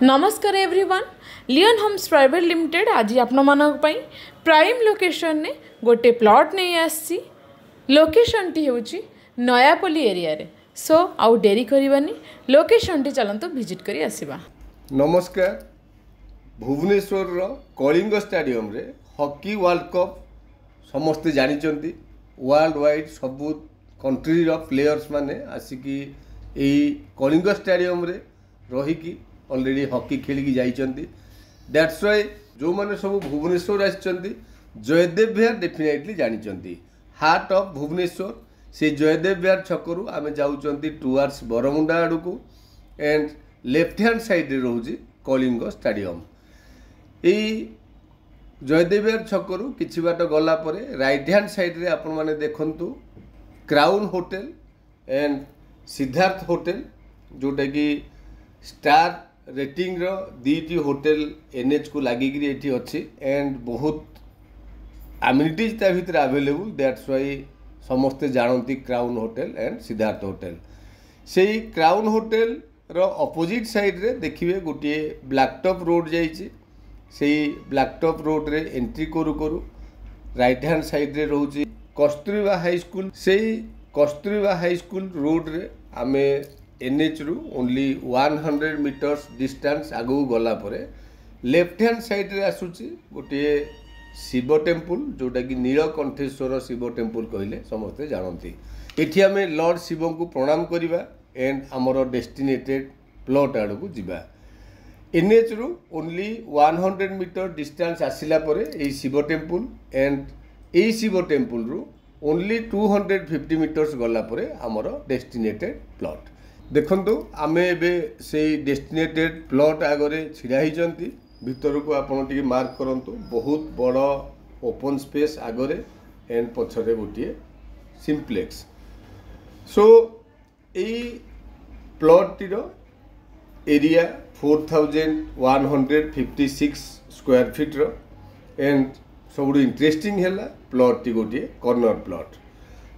नमस्कार everyone लियन Holmes private limited आज आपण प्राइम लोकेशन ने गोटे प्लॉट नहीं आसी लोकेशन टी होची नयापल्ली एरिया रे सो आउ डेरी करबानी लोकेशन टी चलंतु विजिट करी आसीबा। नमस्कार भुवनेश्वर रो कलिंग स्टेडियम रे हॉकी वर्ल्ड कप समस्ते जानिचंती वर्ल्ड वाइड सबु कंट्री रो प्लेयर्स माने आसिकी एई कलिंग स्टेडियम रे रहिकी ऑलरेडी हॉकी खेलिकी जाइचंती। दैट्स व्हाई जो माने सब भुवनेश्वर आछंती जयदेव विहार डेफिनेटली जानिचंती हार्ट ऑफ भुवनेश्वर से जयदेव विहार छकरू आमे जाउचंती टुवर्ड्स बरमुंडा आडू को एंड लेफ्ट हैंड साइड रे रहउची कलिंग स्टेडियम। एई जयदेव विहार छकरू किछि बाट गला परे राइट हैंड साइड रे आपण माने देखंतु crown hotel and Siddharth hotel जोटा कि स्टार रेटिंग रो दीटी होटल एनएच को लागिक एठी अच्छी एंड बहुत एमिनिटीज ता भीतर अवेलेबल। दैट्स व्हाई समस्ते जानती crown hotel and Siddharth hotel. से क्राउन होटल रो अपोजिट साइड रे देखिए गोटे ब्लैकटॉप रोड जाइए से ब्लैकटॉप रोड रे एंट्री करू करू राइट हैंड साइड रे रहउची कस्तूरबा हाई स्कूल। से कस्तूरबा हाई स्कूल रोड रे आमे एनएच रु ओनली 100 मीटर्स डिस्टेंस आगू गला परे लेफ्ट हैंड साइड रे आसुची गोटे शिव टेम्पल जोटा कि नीलकंठेश्वर शिव टेम्पल कहले समस्ते जानती। एठी आमे लॉर्ड शिव को प्रणाम करिबा एंड हमर डेस्टिनेटेड प्लॉट आड़ को जिबा। एनएच रु ओनली 100 मीटर डिस्टेंस आसिला परे a Shiva temple and a Shiva temple रु ओनली 250 मीटर्स गला परे हमर डेस्टिनेटेड प्लॉट। देखंतु आमे एबे से डेस्टिनेटेड प्लॉट आगरे छिड़ा हिचंती भीतर को आपण टिके मार्क करंतु बहुत बड़ ओपन स्पेस आगरे एंड पछरे गोटिए सिंप्लेक्स। सो एई प्लॉट टिरो एरिया 4156 स्क्वायर फीट रो एंड सबुठ इंटरेस्टिंग हैला प्लॉट टी गोटिए कॉर्नर प्लॉट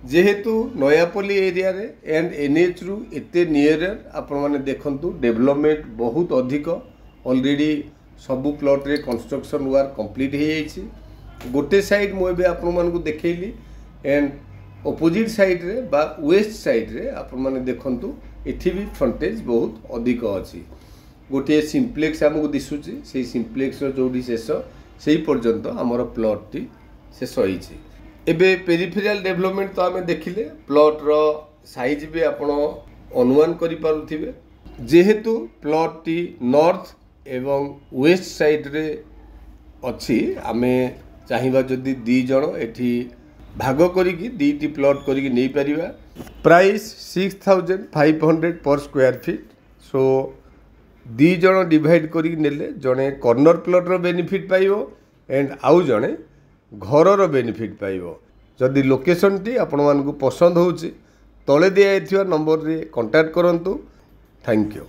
जेहेतु नयापल्ली एरिया रे एंड एनएच रु एते नियर आपण माने देखंतु डेवलपमेंट बहुत अधिक ऑलरेडी सबु प्लॉट रे कंस्ट्रक्शन वर्क कंप्लीट हो जाइछि। गोटे साइड मु एबे आपण मान को देखेली एंड ऑपोजिट साइड रे बा वेस्ट साइड रे आपण माने देखंतु एठी भी फ्रंटेज बहुत अधिक अछि। गोटे सिंप्लेक्स हमको दिसुछि सेही सिंप्लेक्स रो जोडी शेष सेही पर्यंत हमर प्लॉट टी शेष होइछि। एबे पेरिफेरियल डेवलपमेंट तो आमे देखिले प्लॉट रो साइज भी आपण अनुमान करि पारुथिबे जेहेतु प्लॉट टी नॉर्थ एवं वेस्ट साइड रे अछि आमे चाहिबा जदी दी जण एठी भाग करिकि दीटी प्लॉट करिकि नै परिबा। प्राइस 6500 पर स्क्वायर फीट। सो दी जण डिवाइड करिकि नेले जणे कॉर्नर प्लॉट रो बेनिफिट पाइबो एंड आउ जणे घर बेनिफिट पाइबो। जदि लोकेशन टी आपण मानकु पसंद होउची तळे दिया नंबर रे कांटेक्ट करंतु। Thank you.